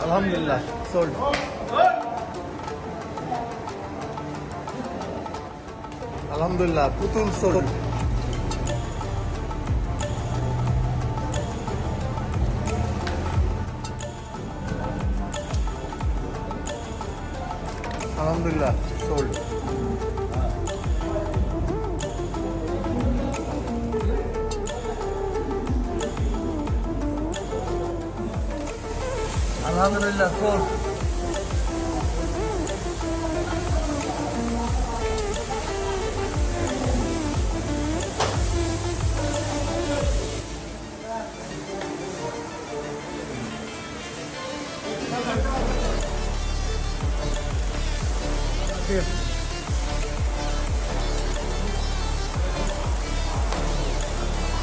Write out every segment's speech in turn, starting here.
আলহামদুলিল্লাহ সোল্ড। আলহামদুলিল্লাহ পুতুল সোল্ড। আলহামদুলিল্লাহ সোল্ড। আলহামদুলিল্লাহ সোল্ড।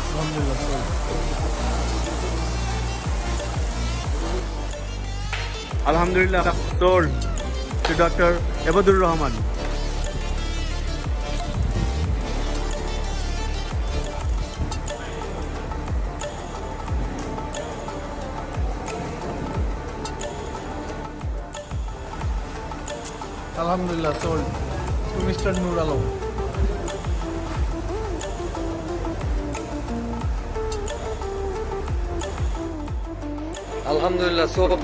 আলহামদুলিল্লাহ sold. Alhamdulillah sold to Dr. Abadur Rahman. আলহামদুলিল্লাহ সোল্ড টু মিস্টার নূর আলম। আলহামদুলিল্লাহ সোল্ড।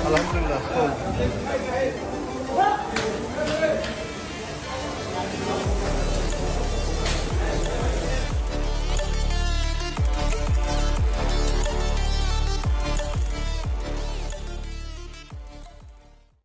আলহামদুলিল্লাহ সোল্ড।